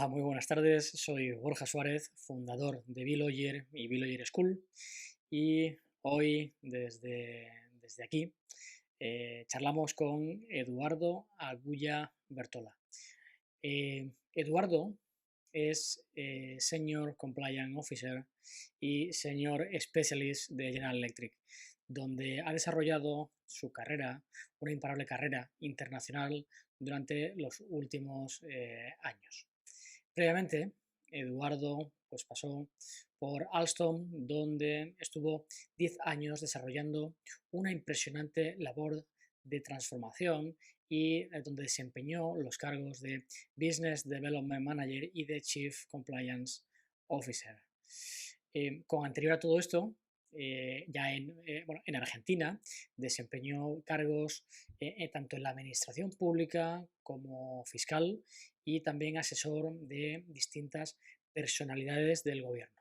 Hola, muy buenas tardes. Soy Borja Suárez, fundador de BeLawyer y BeLawyer School. Y hoy, desde aquí, charlamos con Eduardo Agulla Bertola. Eduardo es Senior Compliance Officer y Senior Specialist de General Electric, donde ha desarrollado su carrera, una imparable carrera internacional durante los últimos años. Previamente, Eduardo pasó por Alstom, donde estuvo 10 años desarrollando una impresionante labor de transformación y donde desempeñó los cargos de Business Development Manager y de Chief Compliance Officer. Con anterior a todo esto, en Argentina desempeñó cargos tanto en la administración pública como fiscal y también asesor de distintas personalidades del gobierno.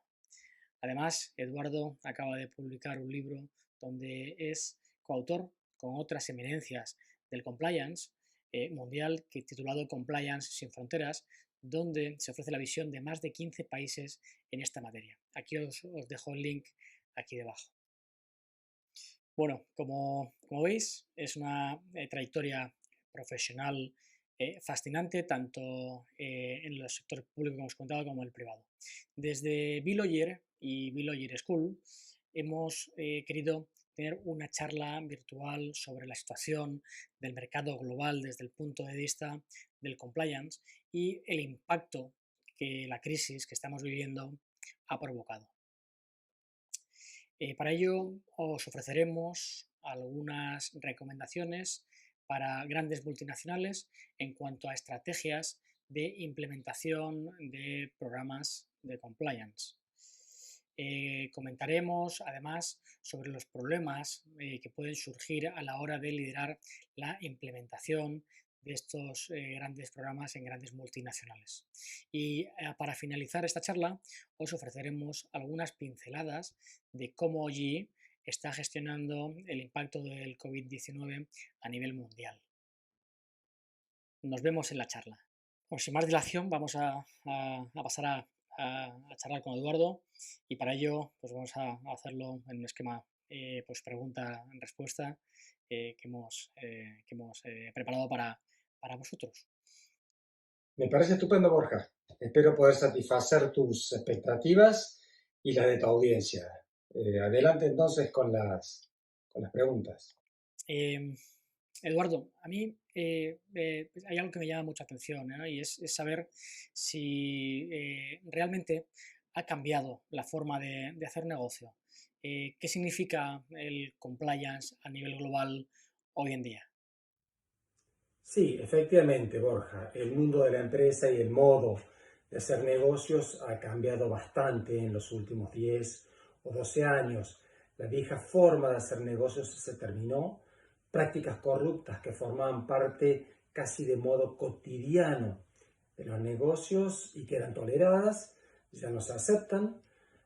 Además, Eduardo acaba de publicar un libro donde es coautor con otras eminencias del compliance mundial titulado Compliance sin Fronteras, donde se ofrece la visión de más de 15 países en esta materia. Aquí os dejo el link aquí debajo. Bueno, como veis, es una trayectoria profesional fascinante, tanto en los sectores públicos que hemos contado como en el privado. Desde BeLawyer y BeLawyer School hemos querido tener una charla virtual sobre la situación del mercado global desde el punto de vista del compliance y el impacto que la crisis que estamos viviendo ha provocado. Para ello os ofreceremos algunas recomendaciones para grandes multinacionales en cuanto a estrategias de implementación de programas de compliance. Comentaremos además sobre los problemas que pueden surgir a la hora de liderar la implementación de estos grandes programas en grandes multinacionales. Y para finalizar esta charla os ofreceremos algunas pinceladas de cómo GE está gestionando el impacto del COVID-19 a nivel mundial. Nos vemos en la charla. Pues sin más dilación vamos a pasar a charlar con Eduardo y para ello pues vamos a hacerlo en un esquema pregunta-respuesta que hemos preparado para vosotros. Me parece estupendo, Borja. Espero poder satisfacer tus expectativas y las de tu audiencia. Adelante entonces con las preguntas. Eduardo, a mí hay algo que me llama mucha atención, ¿no? Y es saber si realmente ha cambiado la forma de hacer negocio. ¿Qué significa el compliance a nivel global hoy en día? Sí, efectivamente, Borja. El mundo de la empresa y el modo de hacer negocios ha cambiado bastante en los últimos 10 o 12 años. La vieja forma de hacer negocios se terminó. Prácticas corruptas que formaban parte casi de modo cotidiano de los negocios y que eran toleradas ya no se aceptan.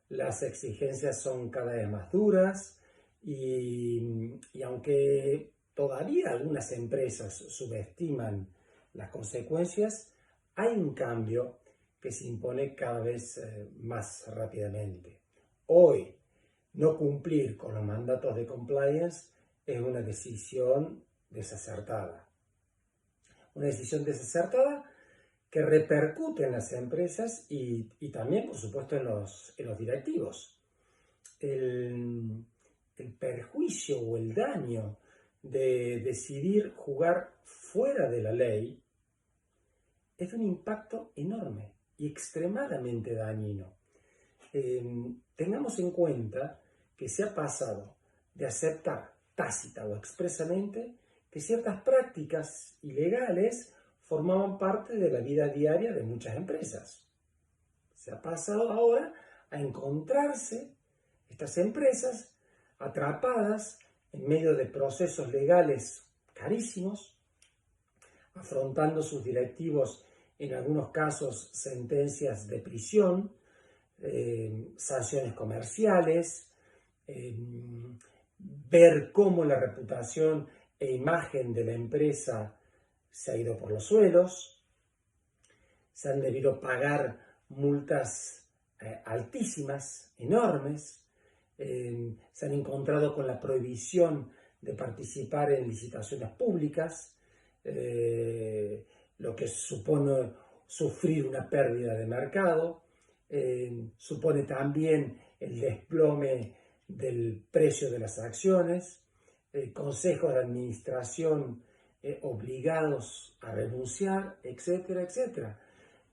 Las exigencias son cada vez más duras y aunque todavía algunas empresas subestiman las consecuencias, hay un cambio que se impone cada vez más rápidamente. Hoy, no cumplir con los mandatos de compliance es una decisión desacertada. Una decisión desacertada que repercute en las empresas y también, por supuesto, en los directivos. El perjuicio o el daño de decidir jugar fuera de la ley es un impacto enorme y extremadamente dañino. Tengamos en cuenta que se ha pasado de aceptar tácita o expresamente que ciertas prácticas ilegales formaban parte de la vida diaria de muchas empresas. Se ha pasado ahora a encontrarse estas empresas atrapadas en medio de procesos legales carísimos, afrontando sus directivos, en algunos casos, sentencias de prisión, sanciones comerciales, ver cómo la reputación e imagen de la empresa se ha ido por los suelos. se han debido pagar multas altísimas, enormes, se han encontrado con la prohibición de participar en licitaciones públicas, lo que supone sufrir una pérdida de mercado, supone también el desplome del precio de las acciones, consejos de administración obligados a renunciar, etcétera, etcétera.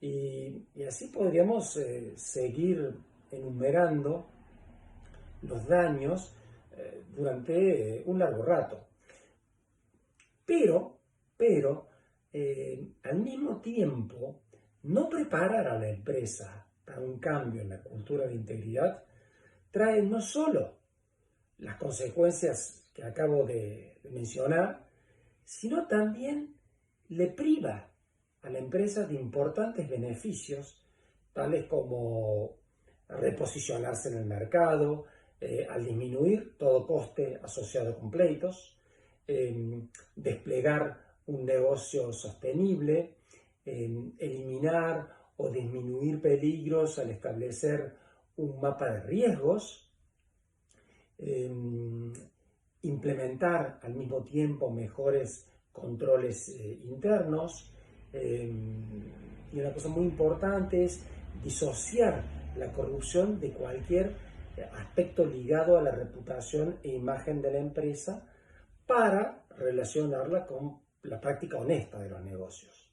Y así podríamos seguir enumerando los daños durante un largo rato. Pero al mismo tiempo, no preparar a la empresa para un cambio en la cultura de integridad trae no solo las consecuencias que acabo de mencionar, sino también le priva a la empresa de importantes beneficios, tales como reposicionarse en el mercado, al disminuir todo coste asociado con pleitos, desplegar un negocio sostenible, eliminar o disminuir peligros al establecer un mapa de riesgos, implementar al mismo tiempo mejores controles internos, y una cosa muy importante es disociar la corrupción de cualquier aspecto ligado a la reputación e imagen de la empresa para relacionarla con la práctica honesta de los negocios.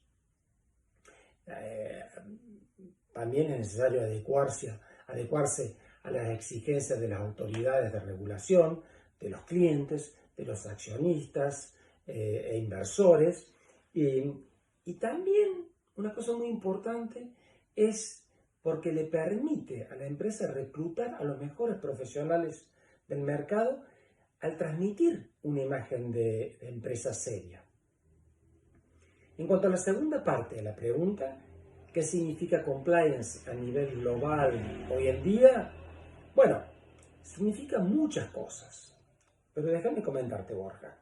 También es necesario adecuarse a las exigencias de las autoridades de regulación, de los clientes, de los accionistas e inversores. Y también una cosa muy importante es porque le permite a la empresa reclutar a los mejores profesionales del mercado al transmitir una imagen de empresa seria. En cuanto a la segunda parte de la pregunta, ¿qué significa compliance a nivel global hoy en día? Bueno, significa muchas cosas, pero déjame comentarte, Borja,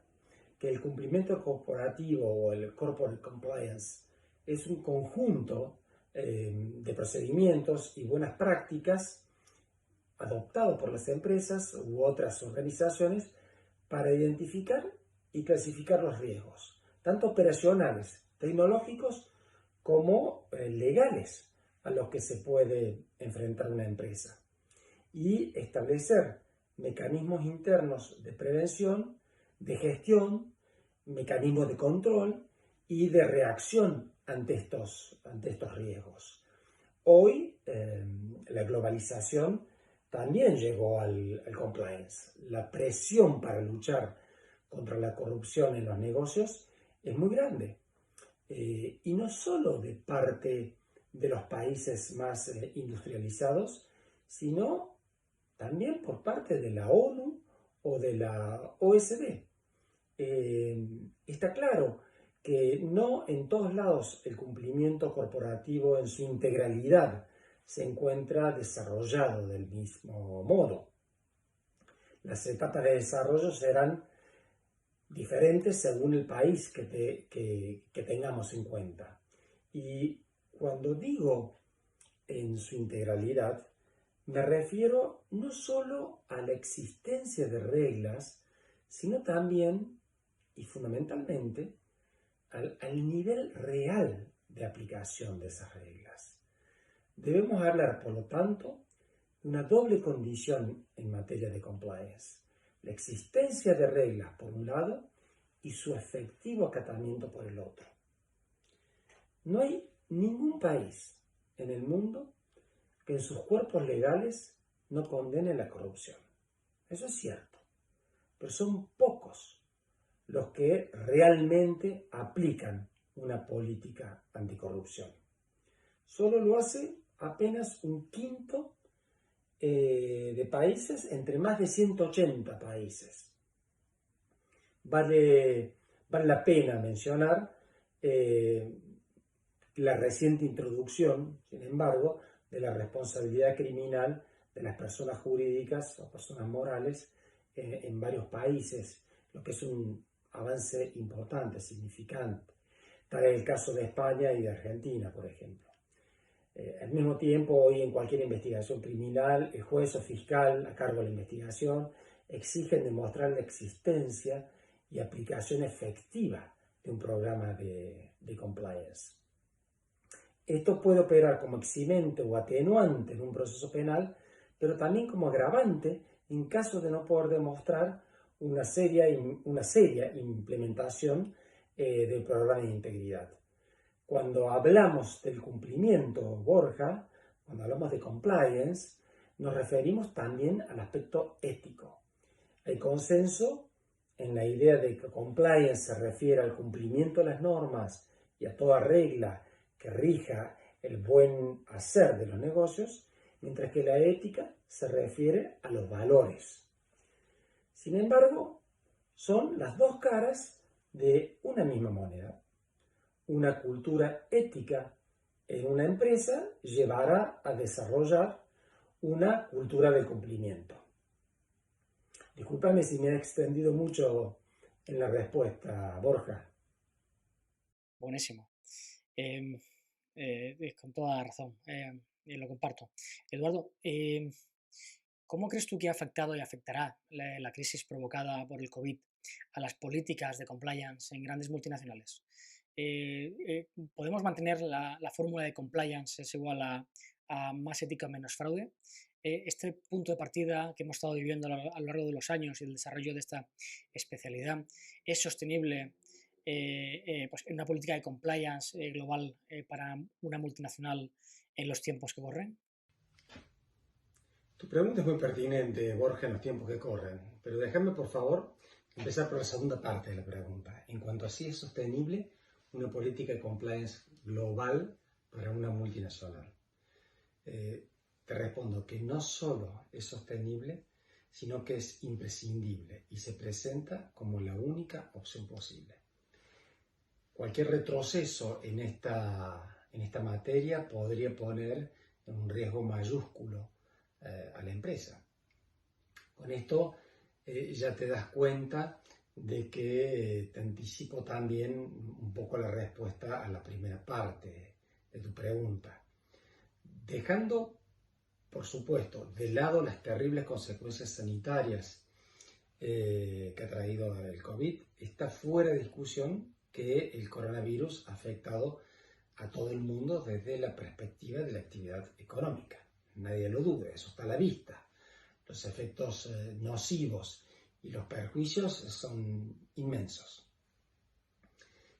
que el cumplimiento corporativo o el corporate compliance es un conjunto de procedimientos y buenas prácticas adoptado por las empresas u otras organizaciones para identificar y clasificar los riesgos, tanto operacionales, tecnológicos, como legales a los que se puede enfrentar una empresa, y establecer mecanismos internos de prevención, de gestión, mecanismos de control y de reacción ante estos riesgos. Hoy la globalización también llegó al compliance. La presión para luchar contra la corrupción en los negocios es muy grande. Y no solo de parte de los países más industrializados, sino también por parte de la ONU o de la OSD. Está claro que no en todos lados el cumplimiento corporativo en su integralidad se encuentra desarrollado del mismo modo. Las etapas de desarrollo serán diferentes según el país que tengamos en cuenta. Y cuando digo en su integralidad, me refiero no solo a la existencia de reglas, sino también y fundamentalmente al nivel real de aplicación de esas reglas. Debemos hablar, por lo tanto, de una doble condición en materia de compliance: la existencia de reglas por un lado y su efectivo acatamiento por el otro. No hay ningún país en el mundo que en sus cuerpos legales no condene la corrupción. Eso es cierto, pero son pocos los que realmente aplican una política anticorrupción. Solo lo hace apenas un quinto de países entre más de 180 países. Vale la pena mencionar la reciente introducción, sin embargo, de la responsabilidad criminal de las personas jurídicas o personas morales en varios países, lo que es un avance importante, significante. Tal es el caso de España y de Argentina, por ejemplo. Al mismo tiempo, hoy en cualquier investigación criminal, el juez o fiscal a cargo de la investigación exigen demostrar la existencia y aplicación efectiva de un programa de compliance. Esto puede operar como eximente o atenuante en un proceso penal, pero también como agravante en caso de no poder demostrar una seria implementación del programa de integridad. Cuando hablamos del cumplimiento, Borja, cuando hablamos de compliance, nos referimos también al aspecto ético. Hay consenso en la idea de que compliance se refiere al cumplimiento de las normas y a toda regla que rija el buen hacer de los negocios, mientras que la ética se refiere a los valores. Sin embargo, son las dos caras de una misma moneda. Una cultura ética en una empresa llevará a desarrollar una cultura del cumplimiento. Discúlpame si me he extendido mucho en la respuesta, Borja. Buenísimo. Con toda razón, lo comparto. Eduardo, ¿cómo crees tú que ha afectado y afectará la crisis provocada por el COVID a las políticas de compliance en grandes multinacionales? ¿Podemos mantener la fórmula de compliance es igual a más ética menos fraude? Este punto de partida que hemos estado viviendo a lo largo de los años y el desarrollo de esta especialidad es sostenible pues en una política de compliance global para una multinacional en los tiempos que corren? Tu pregunta es muy pertinente, Borja, en los tiempos que corren, pero déjame, por favor, empezar por la segunda parte de la pregunta. En cuanto a si es sostenible una política de compliance global para una multinacional. Te respondo que no solo es sostenible, sino que es imprescindible y se presenta como la única opción posible. Cualquier retroceso en esta materia podría poner en un riesgo mayúsculo a la empresa. Con esto ya te das cuenta de que te anticipo también un poco la respuesta a la primera parte de tu pregunta. Dejando, por supuesto, de lado las terribles consecuencias sanitarias que ha traído el COVID, está fuera de discusión que el coronavirus ha afectado a todo el mundo desde la perspectiva de la actividad económica. Nadie lo duda, eso está a la vista. Los efectos nocivos y los perjuicios son inmensos.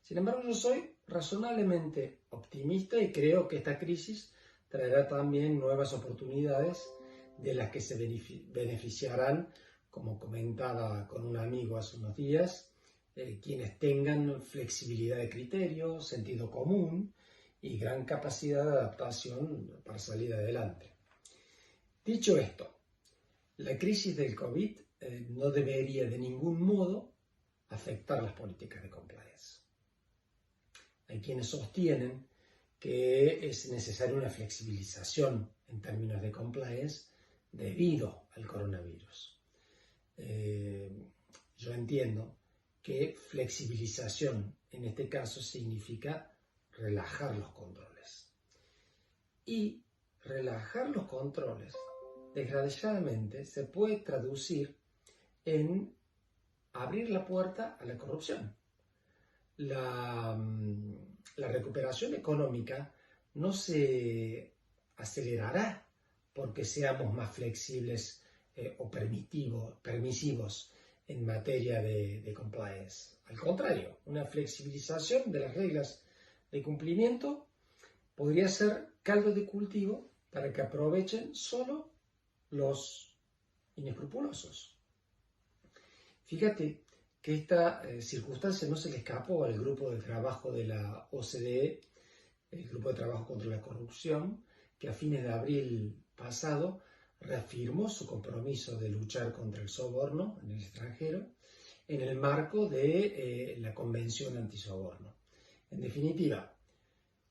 Sin embargo, yo soy razonablemente optimista y creo que esta crisis traerá también nuevas oportunidades de las que se beneficiarán, como comentaba con un amigo hace unos días, quienes tengan flexibilidad de criterio, sentido común y gran capacidad de adaptación para salir adelante. Dicho esto, la crisis del COVID no debería de ningún modo afectar las políticas de compliance. Hay quienes sostienen que es necesaria una flexibilización en términos de compliance debido al coronavirus. Yo entiendo que flexibilización en este caso significa relajar los controles. Y relajar los controles, desgraciadamente, se puede traducir en abrir la puerta a la corrupción. La recuperación económica no se acelerará porque seamos más flexibles o permisivos en materia de compliance. Al contrario, una flexibilización de las reglas de cumplimiento podría ser caldo de cultivo para que aprovechen solo los inescrupulosos. Fíjate que esta circunstancia no se le escapó al grupo de trabajo de la OCDE, el grupo de trabajo contra la corrupción, que a fines de abril pasado reafirmó su compromiso de luchar contra el soborno en el extranjero en el marco de la Convención Antisoborno. En definitiva,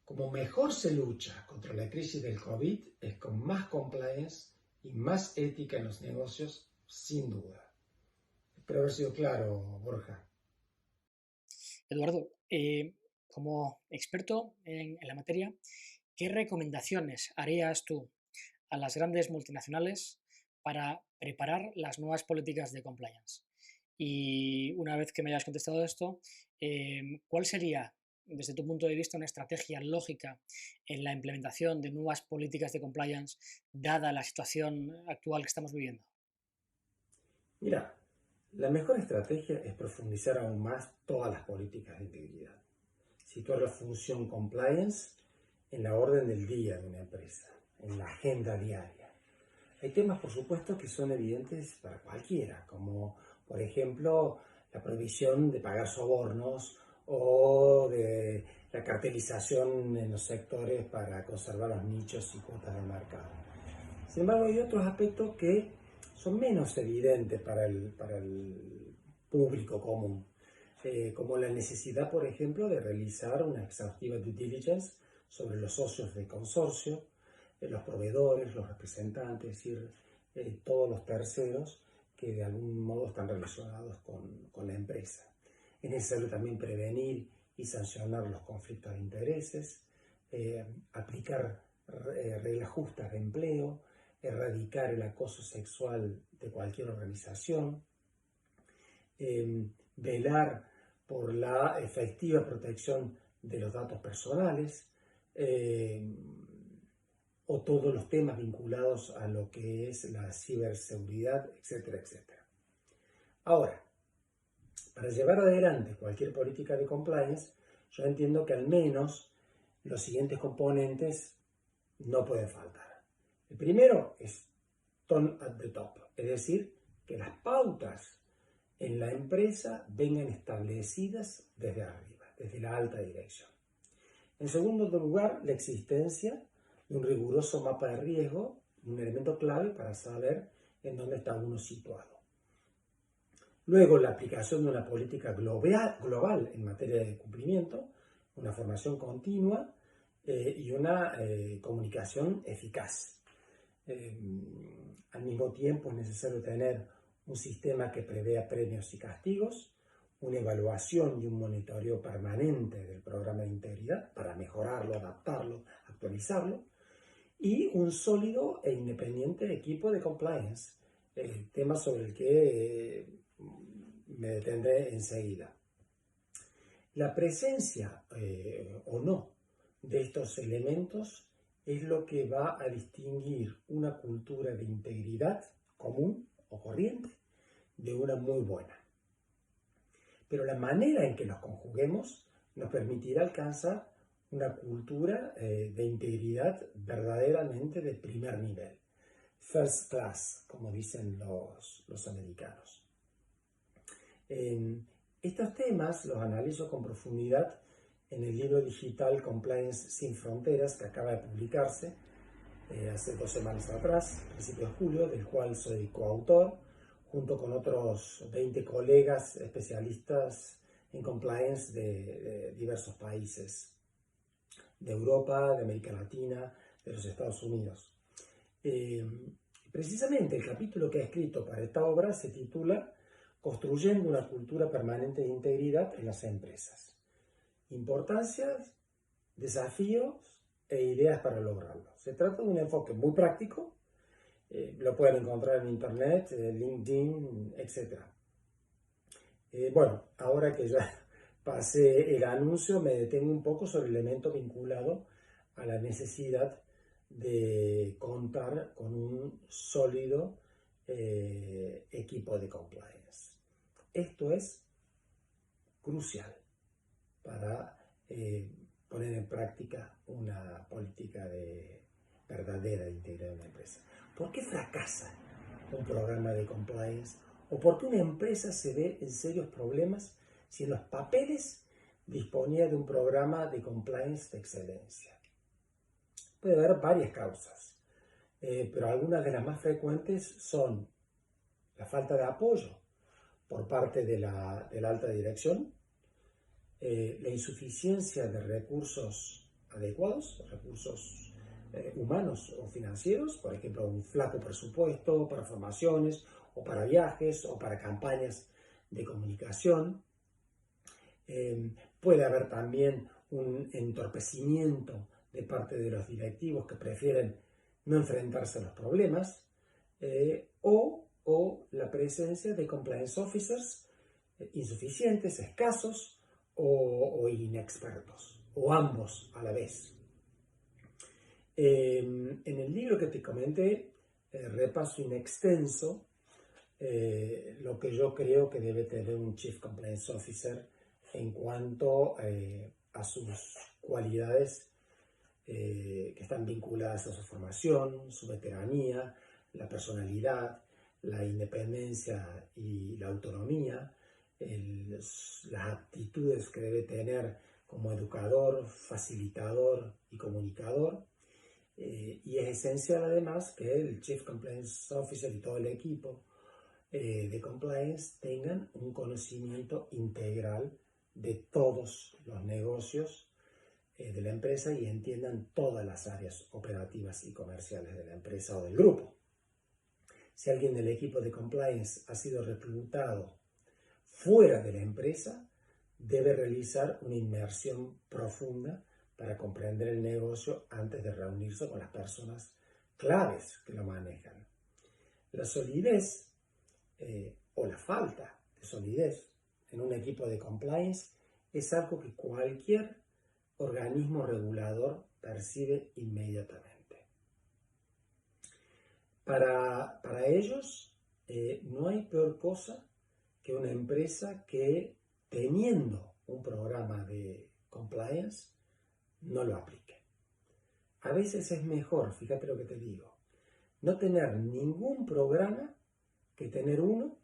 como mejor se lucha contra la crisis del COVID es con más compliance y más ética en los negocios, sin duda. Espero haber sido claro, Borja. Eduardo, como experto en la materia, ¿qué recomendaciones harías tú a las grandes multinacionales para preparar las nuevas políticas de compliance? Y una vez que me hayas contestado esto, ¿cuál sería, desde tu punto de vista, una estrategia lógica en la implementación de nuevas políticas de compliance, dada la situación actual que estamos viviendo? Mira, la mejor estrategia es profundizar aún más todas las políticas de integridad. Situar la función compliance en la orden del día de una empresa, en la agenda diaria. Hay temas, por supuesto, que son evidentes para cualquiera, como, por ejemplo, la prohibición de pagar sobornos o de la cartelización en los sectores para conservar los nichos y cuotas de mercado. Sin embargo, hay otros aspectos que son menos evidentes para el público común, como la necesidad, por ejemplo, de realizar una exhaustiva due diligence sobre los socios de consorcio, los proveedores, los representantes, es decir, todos los terceros que de algún modo están relacionados con la empresa. Es necesario también prevenir y sancionar los conflictos de intereses, aplicar reglas justas de empleo, erradicar el acoso sexual de cualquier organización, velar por la efectiva protección de los datos personales, o todos los temas vinculados a lo que es la ciberseguridad, etcétera, etcétera. Ahora, para llevar adelante cualquier política de compliance, yo entiendo que al menos los siguientes componentes no pueden faltar. El primero es tone at the top, es decir, que las pautas en la empresa vengan establecidas desde arriba, desde la alta dirección. En segundo lugar, la existencia de un riguroso mapa de riesgo, un elemento clave para saber en dónde está uno situado. Luego, la aplicación de una política global en materia de cumplimiento, una formación continua y una comunicación eficaz. Al mismo tiempo, es necesario tener un sistema que prevea premios y castigos, una evaluación y un monitoreo permanente del programa de integridad para mejorarlo, adaptarlo, actualizarlo, y un sólido e independiente equipo de compliance, tema sobre el que me detendré enseguida. La presencia o no de estos elementos es lo que va a distinguir una cultura de integridad común o corriente de una muy buena. Pero la manera en que los conjuguemos nos permitirá alcanzar una cultura de integridad verdaderamente de primer nivel. First class, como dicen los americanos. Estos temas los analizo con profundidad en el libro digital Compliance Sin Fronteras, que acaba de publicarse hace 2 semanas atrás, a principios de julio, del cual soy coautor, junto con otros 20 colegas especialistas en compliance de diversos países, de Europa, de América Latina, de los Estados Unidos. Precisamente el capítulo que he escrito para esta obra se titula Construyendo una cultura permanente de integridad en las empresas. Importancias, desafíos e ideas para lograrlo. Se trata de un enfoque muy práctico, lo pueden encontrar en internet, LinkedIn, etc. Bueno, ahora que ya pasé el anuncio, me detengo un poco sobre el elemento vinculado a la necesidad de contar con un sólido equipo de compliance. Esto es crucial para poner en práctica una política de verdadera integridad de una empresa. ¿Por qué fracasa un programa de compliance? ¿O por qué una empresa se ve en serios problemas si en los papeles disponía de un programa de compliance de excelencia? Puede haber varias causas, pero algunas de las más frecuentes son la falta de apoyo por parte de la alta dirección, la insuficiencia de recursos adecuados, recursos humanos o financieros, por ejemplo, un flaco presupuesto para formaciones o para viajes o para campañas de comunicación. Puede haber también un entorpecimiento de parte de los directivos que prefieren no enfrentarse a los problemas, o la presencia de compliance officers insuficientes, escasos o inexpertos, o ambos a la vez. En el libro que te comenté, repaso in extenso lo que yo creo que debe tener un Chief Compliance Officer en cuanto a sus cualidades que están vinculadas a su formación, su veteranía, la personalidad, la independencia y la autonomía, las aptitudes que debe tener como educador, facilitador y comunicador. Y es esencial además que el Chief Compliance Officer y todo el equipo de compliance tengan un conocimiento integral de todos los negocios de la empresa y entiendan todas las áreas operativas y comerciales de la empresa o del grupo. Si alguien del equipo de compliance ha sido reclutado fuera de la empresa, debe realizar una inmersión profunda para comprender el negocio antes de reunirse con las personas claves que lo manejan. La solidez o la falta de solidez en un equipo de compliance es algo que cualquier organismo regulador percibe inmediatamente. Para ellos no hay peor cosa que una empresa que, teniendo un programa de compliance, no lo aplique. A veces es mejor, fíjate lo que te digo, no tener ningún programa que tener uno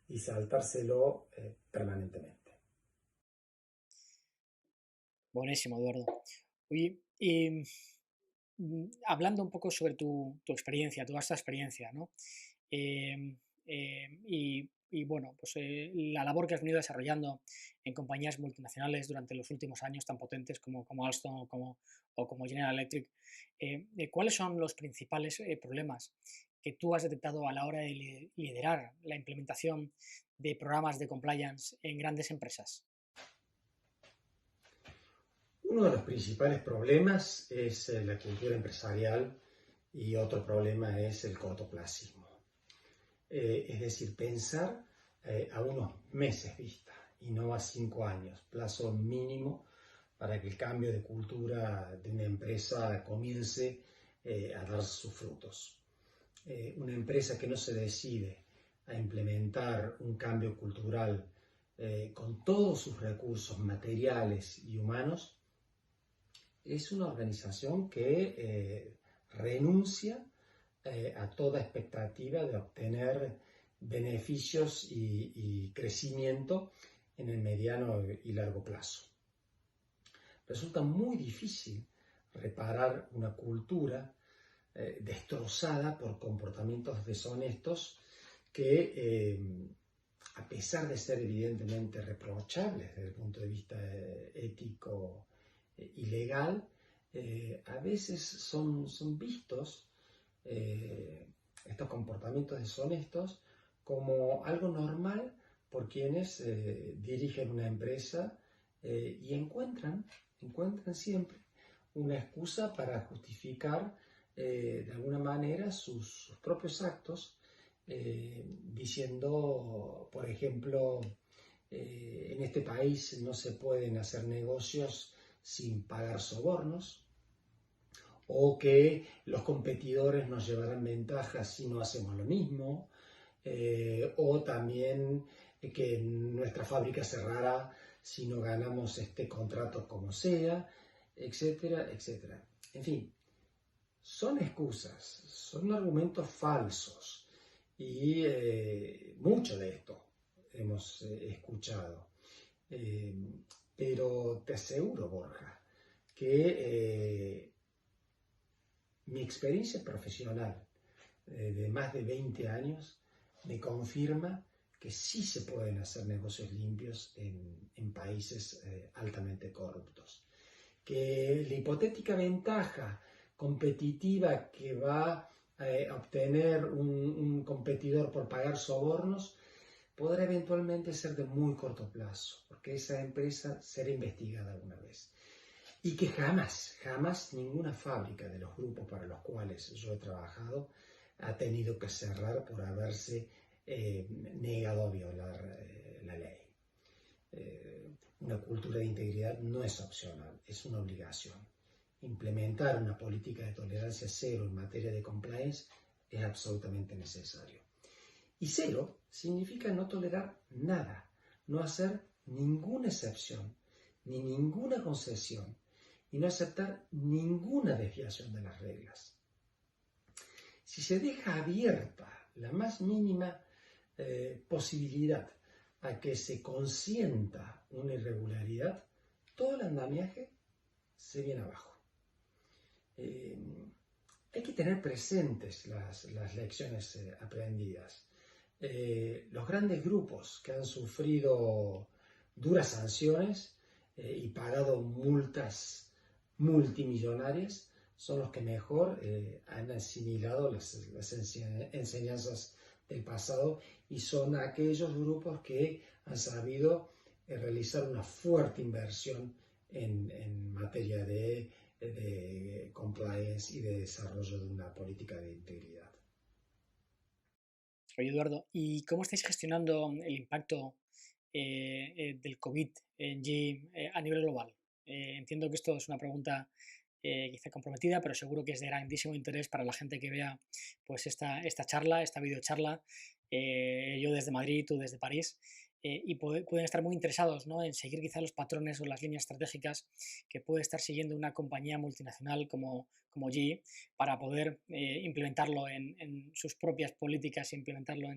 y saltárselo permanentemente. Buenísimo, Eduardo. Oye, hablando un poco sobre tu experiencia, tu vasta experiencia, ¿no? Y bueno, pues la labor que has venido desarrollando en compañías multinacionales durante los últimos años tan potentes como Alstom o como General Electric, ¿cuáles son los principales problemas que tú has detectado a la hora de liderar la implementación de programas de compliance en grandes empresas? Uno de los principales problemas es la cultura empresarial y otro problema es el cortoplacismo. Es decir, pensar a unos meses vista y no a 5 años, plazo mínimo para que el cambio de cultura de una empresa comience a dar sus frutos. Una empresa que no se decide a implementar un cambio cultural con todos sus recursos materiales y humanos es una organización que renuncia a toda expectativa de obtener beneficios y crecimiento en el mediano y largo plazo. Resulta muy difícil reparar una cultura destrozada por comportamientos deshonestos que, a pesar de ser evidentemente reprochables desde el punto de vista ético y legal, a veces son vistos estos comportamientos deshonestos como algo normal por quienes dirigen una empresa y encuentran siempre una excusa para justificar de alguna manera sus propios actos, diciendo, por ejemplo, en este país no se pueden hacer negocios sin pagar sobornos, o que los competidores nos llevarán ventaja si no hacemos lo mismo, o también que nuestra fábrica cerrará si no ganamos este contrato como sea, etcétera, etcétera. En fin, son excusas, son argumentos falsos y mucho de esto hemos escuchado. Pero te aseguro, Borja, que mi experiencia profesional de más de 20 años me confirma que sí se pueden hacer negocios limpios en países altamente corruptos. Que la hipotética ventaja competitiva que va a obtener un competidor por pagar sobornos podrá eventualmente ser de muy corto plazo, porque esa empresa será investigada alguna vez. Y que jamás, jamás ninguna fábrica de los grupos para los cuales yo he trabajado ha tenido que cerrar por haberse negado a violar la ley. Una cultura de integridad no es opcional, es una obligación. Implementar una política de tolerancia cero en materia de compliance es absolutamente necesario. Y cero significa no tolerar nada, no hacer ninguna excepción, ni ninguna concesión, y no aceptar ninguna desviación de las reglas. Si se deja abierta la más mínima posibilidad a que se consienta una irregularidad, todo el andamiaje se viene abajo. Hay que tener presentes las lecciones aprendidas. Los grandes grupos que han sufrido duras sanciones y pagado multas multimillonarias son los que mejor han asimilado las enseñanzas del pasado, y son aquellos grupos que han sabido realizar una fuerte inversión en materia de compliance y de desarrollo de una política de integridad. Oye, Eduardo, ¿y cómo estáis gestionando el impacto del COVID en GE a nivel global? Entiendo que esto es una pregunta quizá comprometida, pero seguro que es de grandísimo interés para la gente que vea pues esta charla, esta videocharla, yo desde Madrid, tú desde París, y pueden estar muy interesados, ¿no?, en seguir quizá los patrones o las líneas estratégicas que puede estar siguiendo una compañía multinacional como GE para poder implementarlo en sus propias políticas, implementarlo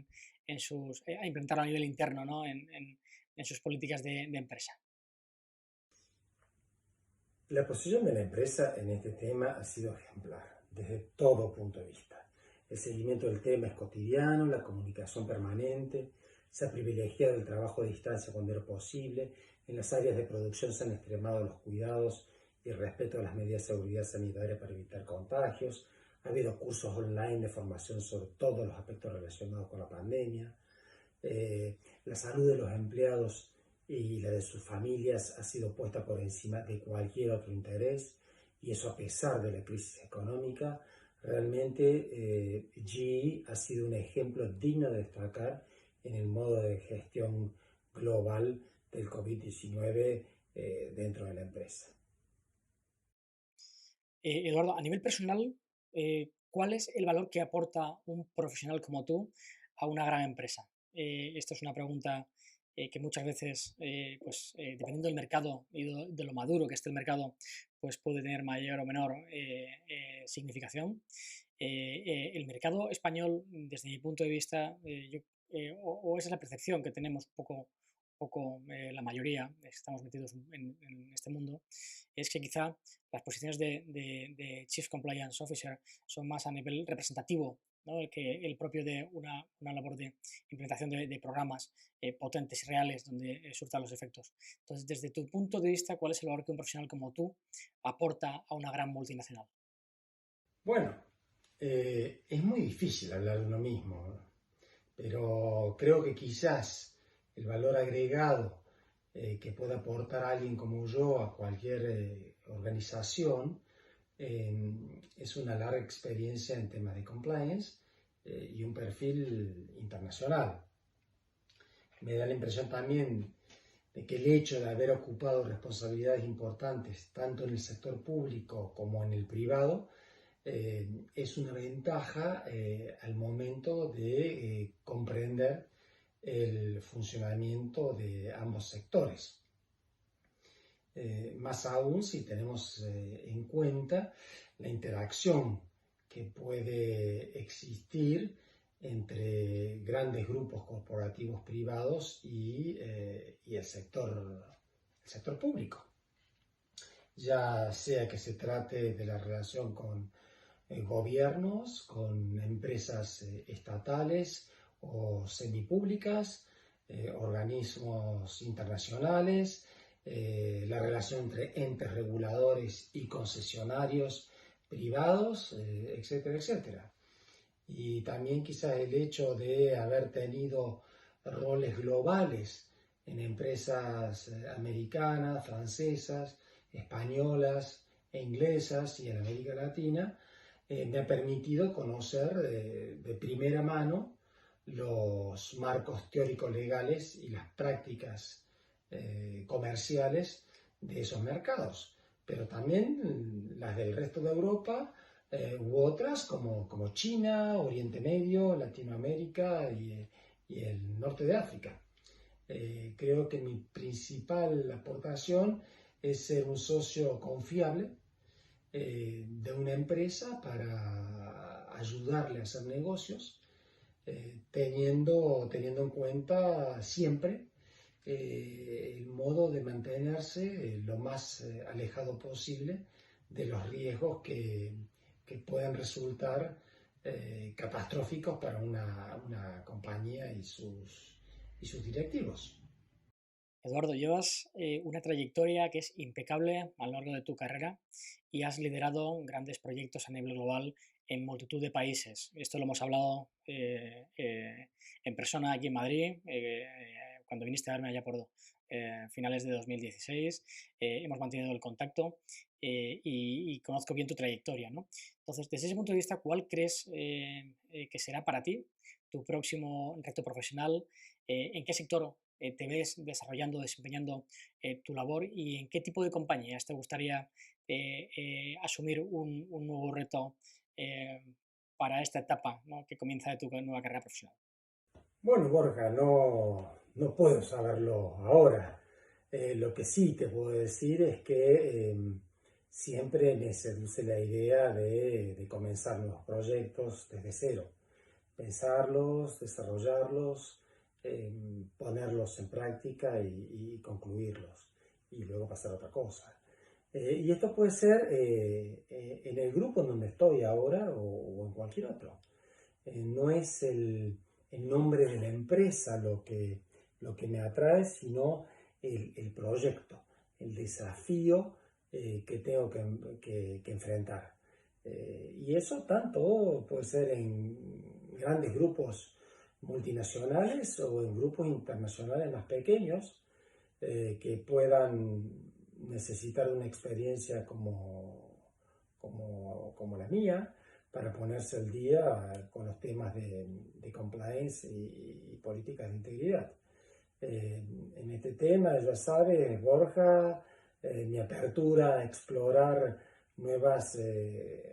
implementarlo a nivel interno, ¿no?, en sus políticas de empresa. La posición de la empresa en este tema ha sido ejemplar, desde todo punto de vista. El seguimiento del tema es cotidiano, la comunicación permanente, se ha privilegiado el trabajo a distancia cuando era posible, en las áreas de producción se han extremado los cuidados y el respeto a las medidas de seguridad sanitaria para evitar contagios, ha habido cursos online de formación sobre todos los aspectos relacionados con la pandemia, la salud de los empleados y la de sus familias ha sido puesta por encima de cualquier otro interés, y eso a pesar de la crisis económica. Realmente GE ha sido un ejemplo digno de destacar en el modo de gestión global del COVID-19 dentro de la empresa. Eduardo, a nivel personal, ¿cuál es el valor que aporta un profesional como tú a una gran empresa? Esto es una pregunta que muchas veces, dependiendo del mercado y de lo maduro que esté el mercado, pues puede tener mayor o menor significación. El mercado español, desde mi punto de vista, o esa es la percepción que tenemos poco la mayoría, estamos metidos en este mundo, es que quizá las posiciones de Chief Compliance Officer son más a nivel representativo, ¿no?, que el propio de una labor de implementación de programas potentes y reales donde surtan los efectos. Entonces, desde tu punto de vista, ¿cuál es el valor que un profesional como tú aporta a una gran multinacional? Bueno, es muy difícil hablar de uno mismo, ¿no? Pero creo que quizás el valor agregado que pueda aportar alguien como yo a cualquier organización es una larga experiencia en temas de compliance y un perfil internacional. Me da la impresión también de que el hecho de haber ocupado responsabilidades importantes tanto en el sector público como en el privado es una ventaja al momento de comprender el funcionamiento de ambos sectores. Más aún si tenemos en cuenta la interacción que puede existir entre grandes grupos corporativos privados y el sector público, ya sea que se trate de la relación con gobiernos, con empresas estatales o semipúblicas, organismos internacionales, la relación entre entes reguladores y concesionarios privados, etcétera, etcétera. Y también quizás el hecho de haber tenido roles globales en empresas americanas, francesas, españolas e inglesas y en América Latina, me ha permitido conocer de primera mano los marcos teóricos legales y las prácticas comerciales de esos mercados, pero también las del resto de Europa u otras como China, Oriente Medio, Latinoamérica y el norte de África. Creo que mi principal aportación es ser un socio confiable de una empresa para ayudarle a hacer negocios, teniendo en cuenta siempre el modo de mantenerse lo más alejado posible de los riesgos que pueden resultar catastróficos para una compañía y sus directivos. Eduardo, llevas una trayectoria que es impecable a lo largo de tu carrera y has liderado grandes proyectos a nivel global en multitud de países. Esto lo hemos hablado en persona aquí en Madrid, cuando viniste a verme allá por finales de 2016. Hemos mantenido el contacto y conozco bien tu trayectoria, ¿no? Entonces, desde ese punto de vista, ¿cuál crees que será para ti tu próximo reto profesional? ¿En qué sector te ves desarrollando, desempeñando tu labor y en qué tipo de compañías te gustaría asumir un nuevo reto eh, para esta etapa, ¿no?, que comienza de tu nueva carrera profesional? Bueno, Borja, no puedo saberlo ahora. Lo que sí te puedo decir es que siempre me seduce la idea de comenzar nuevos proyectos desde cero, pensarlos, desarrollarlos, ponerlos en práctica y concluirlos, y luego pasar a otra cosa. Y esto puede ser en el grupo en donde estoy ahora o en cualquier otro. No es el nombre de la empresa lo que me atrae, sino el proyecto, el desafío que tengo que enfrentar. Y eso tanto puede ser en grandes grupos multinacionales o en grupos internacionales más pequeños que puedan necesitar una experiencia como la mía para ponerse al día con los temas de compliance y políticas de integridad. En este tema, ya sabes, Borja, mi apertura a explorar nuevas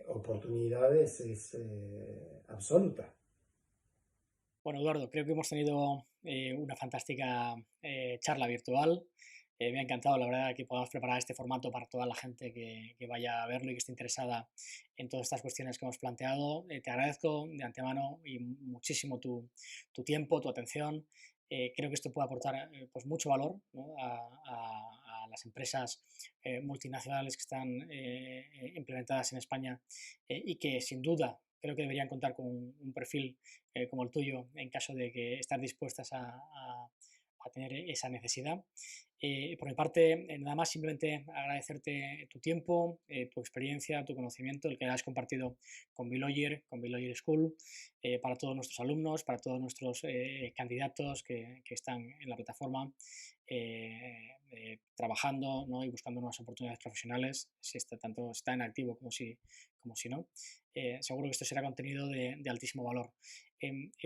oportunidades es absoluta. Bueno, Eduardo, creo que hemos tenido una fantástica charla virtual. Me ha encantado, la verdad, que podamos preparar este formato para toda la gente que vaya a verlo y que esté interesada en todas estas cuestiones que hemos planteado. Te agradezco de antemano y muchísimo tu tiempo, tu atención. Creo que esto puede aportar pues mucho valor, ¿no?, a las empresas multinacionales que están implementadas en España y que sin duda creo que deberían contar con un perfil como el tuyo en caso de que estar dispuestas a tener esa necesidad. Por mi parte, nada más, simplemente agradecerte tu tiempo, tu experiencia, tu conocimiento, el que has compartido con Beloyer School, para todos nuestros alumnos, para todos nuestros candidatos que están en la plataforma trabajando, ¿no?, y buscando nuevas oportunidades profesionales, si está, tanto si está en activo como si no. Seguro que esto será contenido de altísimo valor.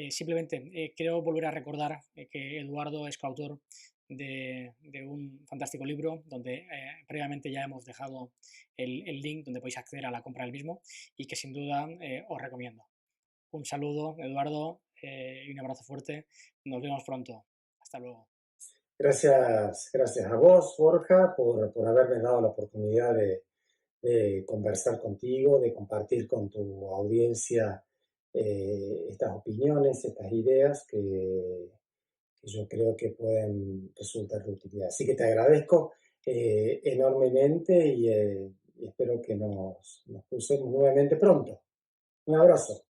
Simplemente quiero volver a recordar que Eduardo es coautor de un fantástico libro donde previamente ya hemos dejado el link donde podéis acceder a la compra del mismo y que sin duda os recomiendo. Un saludo, Eduardo, y un abrazo fuerte. Nos vemos pronto. Hasta luego. Gracias a vos, Borja, por haberme dado la oportunidad de conversar contigo, de compartir con tu audiencia estas opiniones, estas ideas que yo creo que pueden resultar de utilidad. Así que te agradezco enormemente y espero que nos crucemos nuevamente pronto. Un abrazo.